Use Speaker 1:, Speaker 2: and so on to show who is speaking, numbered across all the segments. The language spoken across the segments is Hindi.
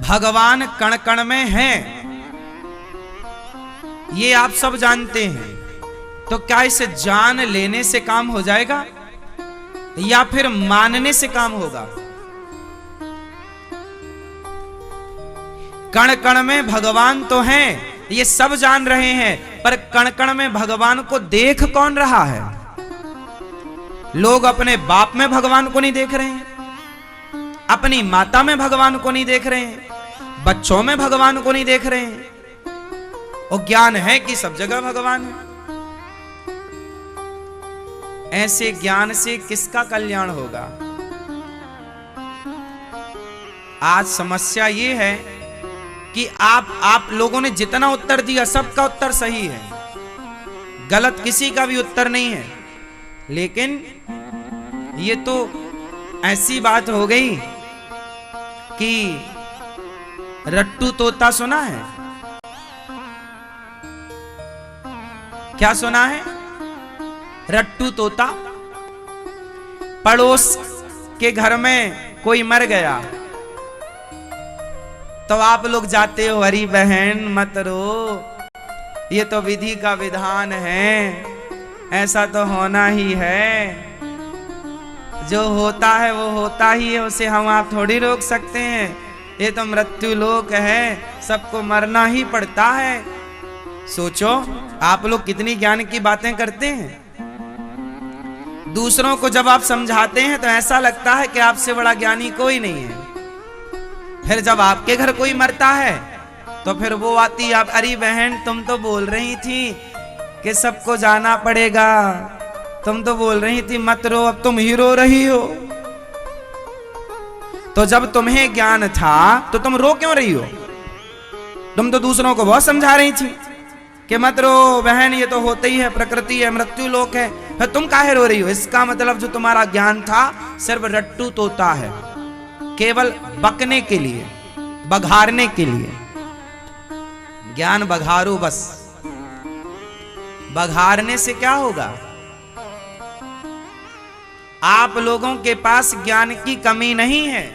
Speaker 1: भगवान कण कण में हैं, ये आप सब जानते हैं। तो क्या इसे जान लेने से काम हो जाएगा या फिर मानने से काम होगा? कण कण में भगवान तो हैं, ये सब जान रहे हैं, पर कण कण में भगवान को देख कौन रहा है? लोग अपने बाप में भगवान को नहीं देख रहे हैं, अपनी माता में भगवान को नहीं देख रहे हैं, बच्चों में भगवान को नहीं देख रहे हैं। और ज्ञान है कि सब जगह भगवान है। ऐसे ज्ञान से किसका कल्याण होगा? आज समस्या ये है कि आप लोगों ने जितना उत्तर दिया सबका उत्तर सही है, गलत किसी का भी उत्तर नहीं है। लेकिन ये तो ऐसी बात हो गई कि रट्टू तोता सुना है? क्या सुना है? रट्टू तोता। पड़ोस के घर में कोई मर गया तो आप लोग जाते हो, हरी बहन मत रो, ये तो विधि का विधान है, ऐसा तो होना ही है, जो होता है वो होता ही है, उसे हम आप थोड़ी रोक सकते हैं, ये तो मृत्यु लोक है, सबको मरना ही पड़ता है। सोचो आप लोग कितनी ज्ञान की बातें करते हैं। दूसरों को जब आप समझाते हैं तो ऐसा लगता है कि आपसे बड़ा ज्ञानी कोई नहीं है। फिर जब आपके घर कोई मरता है तो फिर वो आती, आप अरे बहन तुम तो बोल रही थी कि सबको जाना पड़ेगा, तुम तो बोल रही थी मत रो, अब तुम ही रो रही हो। तो जब तुम्हें ज्ञान था तो तुम रो क्यों रही हो? तुम तो दूसरों को बहुत समझा रही थी कि मत रो बहन, ये तो होता ही है, प्रकृति है, मृत्यु लोक है, फिर तुम काहे रो रही हो? इसका मतलब जो तुम्हारा ज्ञान था सिर्फ रट्टू तोता है, केवल बकने के लिए, बघारने के लिए। ज्ञान बघारो बस, बघारने से क्या होगा? आप लोगों के पास ज्ञान की कमी नहीं है।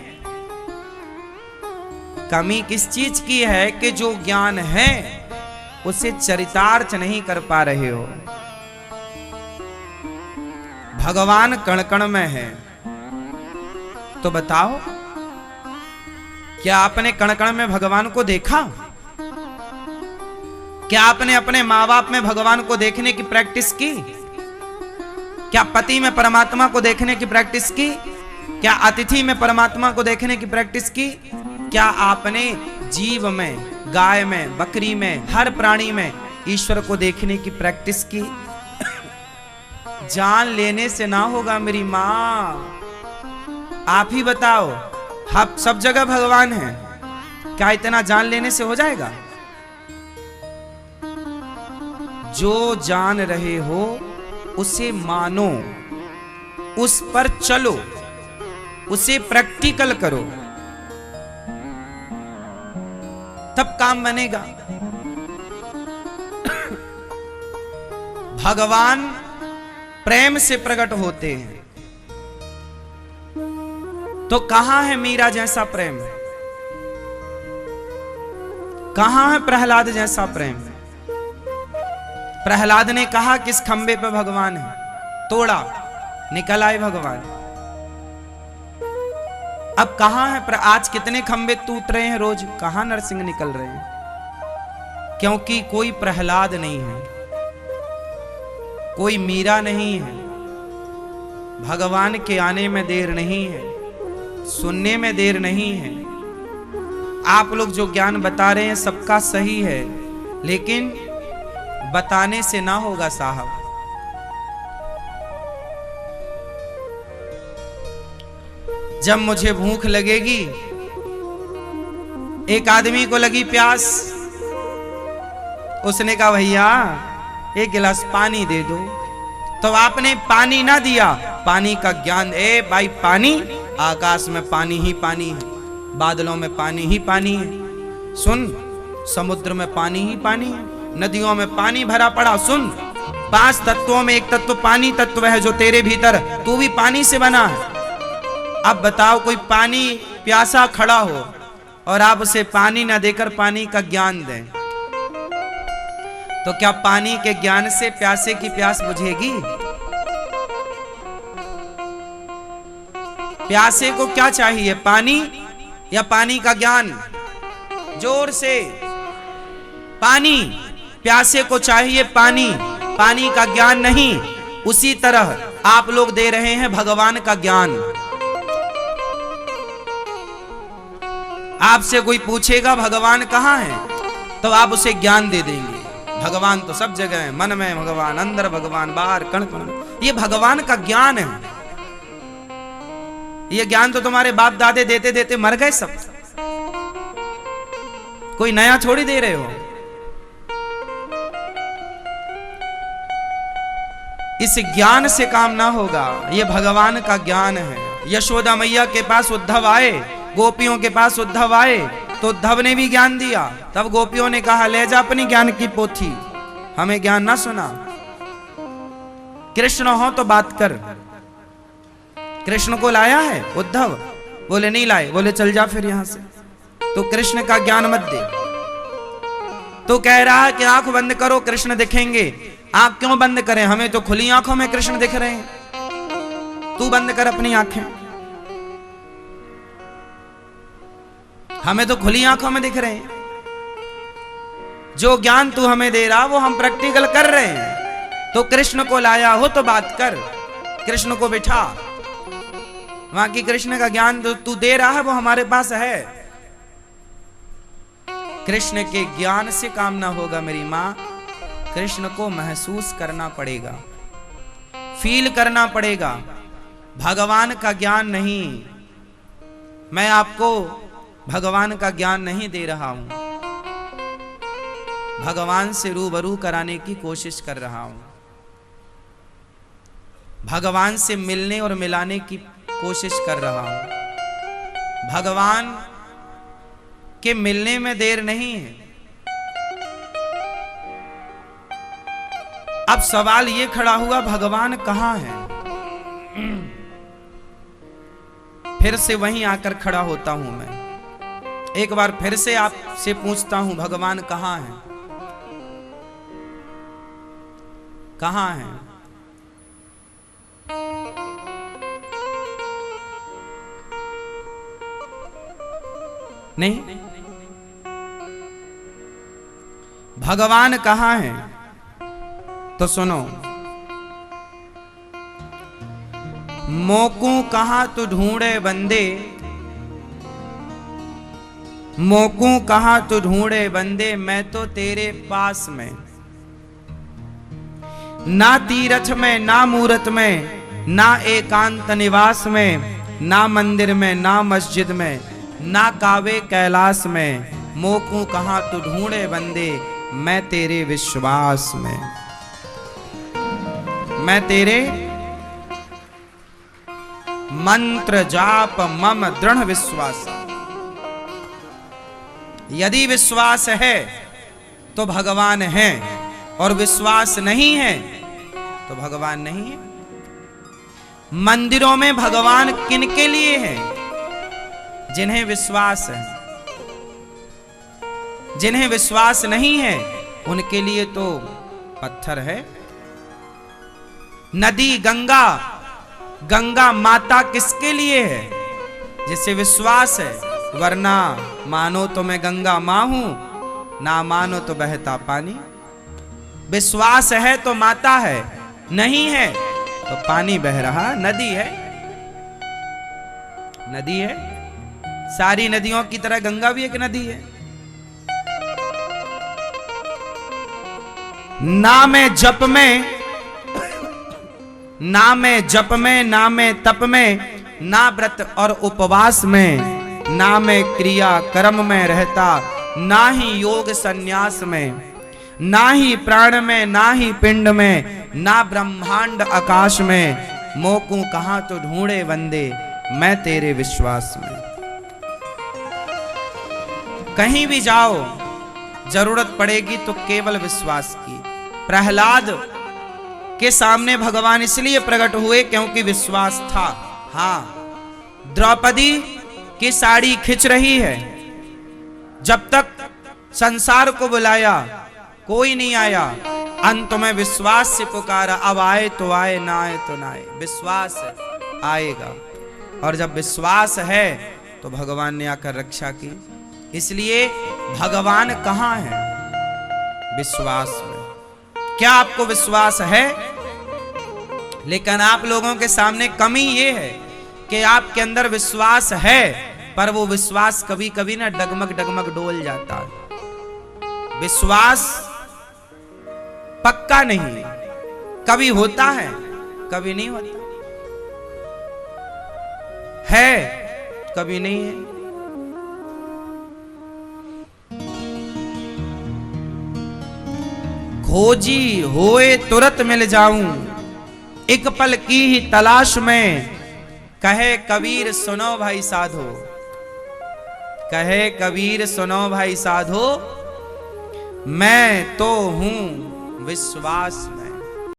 Speaker 1: कमी किस चीज की है कि जो ज्ञान है उसे चरितार्थ नहीं कर पा रहे हो। भगवान कण कण में है, तो बताओ क्या आपने कण कण में भगवान को देखा? क्या आपने अपने माँ बाप में भगवान को देखने की प्रैक्टिस की? क्या पति में परमात्मा को देखने की प्रैक्टिस की? क्या अतिथि में परमात्मा को देखने की प्रैक्टिस की? क्या आपने जीव में, गाय में, बकरी में, हर प्राणी में ईश्वर को देखने की प्रैक्टिस की? जान लेने से ना होगा मेरी माँ, आप ही बताओ। हम सब जगह भगवान है, क्या इतना जान लेने से हो जाएगा? जो जान रहे हो उसे मानो, उस पर चलो, उसे प्रैक्टिकल करो, तब काम बनेगा। भगवान प्रेम से प्रकट होते हैं, तो कहां है मीरा जैसा प्रेम? कहां है प्रहलाद जैसा प्रेम? प्रहलाद ने कहा किस खंबे पे भगवान है, तोड़ा, निकल आए भगवान। अब कहां है? आज कितने खंबे टूट रहे हैं रोज, कहां नरसिंह निकल रहे हैं? क्योंकि कोई प्रहलाद नहीं है, कोई मीरा नहीं है। भगवान के आने में देर नहीं है, सुनने में देर नहीं है। आप लोग जो ज्ञान बता रहे हैं सबका सही है, लेकिन बताने से ना होगा साहब। जब मुझे भूख लगेगी, एक आदमी को लगी प्यास, उसने कहा भैया एक गिलास पानी दे दो, तो आपने पानी ना दिया, पानी का ज्ञान, ए भाई पानी, आकाश में पानी ही पानी है, बादलों में पानी ही पानी है, सुन समुद्र में पानी ही पानी है, नदियों में पानी भरा पड़ा, सुन 5 तत्वों में एक तत्व पानी तत्व है जो तेरे भीतर, तू भी पानी से बना है। अब बताओ कोई पानी प्यासा खड़ा हो और आप उसे पानी न देकर पानी का ज्ञान दें, तो क्या पानी के ज्ञान से प्यासे की प्यास बुझेगी? प्यासे को क्या चाहिए, पानी या पानी का ज्ञान? जोर से, पानी। प्यासे को चाहिए पानी, पानी का ज्ञान नहीं। उसी तरह आप लोग दे रहे हैं भगवान का ज्ञान। आपसे कोई पूछेगा भगवान कहाँ है, तो आप उसे ज्ञान दे देंगे। भगवान तो सब जगह है, मन में भगवान, अंदर भगवान, बाहर कण कण। ये भगवान का ज्ञान है। ये ज्ञान तो तुम्हारे बाप दादे देते देते मर गए सब, कोई नया छोड़ी दे रहे हो। इस ज्ञान से काम ना होगा, ये भगवान का ज्ञान है। यशोदा मैया के पास उद्धव आए, गोपियों के पास उद्धव आए, तो उद्धव ने भी ज्ञान दिया। तब गोपियों ने कहा, ले जा अपनी ज्ञान की पोथी, हमें ज्ञान ना सुना। कृष्ण हो तो बात कर। कृष्ण को लाया है उद्धव? बोले नहीं लाए। बोले चल जा फिर यहां से, तो कृष्ण का ज्ञान मत दे। तो कह रहा है कि आंख बंद करो, कृष्ण दिखेंगे। आंख क्यों बंद करें, हमें तो खुली आंखों में कृष्ण दिख रहे हैं। तू बंद कर अपनी आंखें, हमें तो खुली आंखों में दिख रहे हैं। जो ज्ञान तू हमें दे रहा वो हम प्रैक्टिकल कर रहे हैं। तो कृष्ण को लाया हो तो बात कर, कृष्ण को बिठा। वहां की कृष्ण का ज्ञान तू दे रहा है वो हमारे पास है। कृष्ण के ज्ञान से काम ना होगा मेरी मां। कृष्ण को महसूस करना पड़ेगा, फील करना पड़ेगा। भगवान का ज्ञान नहीं। मैं आपको भगवान का ज्ञान नहीं दे रहा हूं, भगवान से रूबरू कराने की कोशिश कर रहा हूं। भगवान से मिलने और मिलाने की कोशिश कर रहा हूं। भगवान के मिलने में देर नहीं है। अब सवाल ये खड़ा हुआ, भगवान कहां है? फिर से वहीं आकर खड़ा होता हूं मैं। एक बार फिर से आपसे पूछता हूं, भगवान कहां है? कहां है? नहीं, भगवान कहां है? तो सुनो, मोकू कहां तू ढूंढे बंदे, मोकू कहां तू ढूंढे बंदे, मैं तो तेरे पास में। ना तीरथ में, ना मूरत में, ना एकांत निवास में, ना मंदिर में, ना मस्जिद में, ना कावे कैलाश में। मोकू कहां तू ढूंढे बंदे, मैं तेरे विश्वास में। मैं तेरे मंत्र जाप मम दृढ़ विश्वास। यदि विश्वास है तो भगवान है, और विश्वास नहीं है तो भगवान नहीं है। मंदिरों में भगवान किनके लिए है? जिन्हें विश्वास है। जिन्हें विश्वास नहीं है उनके लिए तो पत्थर है। नदी गंगा, गंगा माता किसके लिए है? जिसे विश्वास है। वरना मानो तो मैं गंगा मां हूं, ना मानो तो बहता पानी। विश्वास है तो माता है, नहीं है तो पानी बह रहा नदी है। नदी है, सारी नदियों की तरह गंगा भी एक नदी है। ना मैं जप में, ना मैं जप में, ना मैं तप में, ना व्रत और उपवास में, ना मैं क्रिया कर्म में रहता, ना ही योग संन्यास में, ना ही प्राण में, ना ही पिंड में, ना ब्रह्मांड आकाश में। मोकू कहां तो ढूंढे बंदे, मैं तेरे विश्वास में। कहीं भी जाओ जरूरत पड़ेगी तो केवल विश्वास की। प्रहलाद के सामने भगवान इसलिए प्रकट हुए क्योंकि विश्वास था। हाँ, द्रौपदी की साड़ी खिंच रही है, जब तक संसार को बुलाया कोई नहीं आया, अंत में विश्वास से पुकारा, अब आए तो आए, ना आए तो ना आए, विश्वास आएगा। और जब विश्वास है तो भगवान ने आकर रक्षा की। इसलिए भगवान कहाँ है? विश्वास में। क्या आपको विश्वास है? लेकिन आप लोगों के सामने कमी ये है कि आपके अंदर विश्वास है, पर वो विश्वास कभी कभी ना डगमग डगमग डोल जाता है। विश्वास पक्का नहीं, कभी होता है कभी नहीं होता, है कभी नहीं है। खोजी होए तुरंत मिल जाऊं, एक पल की ही तलाश में, कहे कबीर सुनो भाई साधो, कहे कबीर सुनो भाई साधो, मैं तो हूं विश्वास में।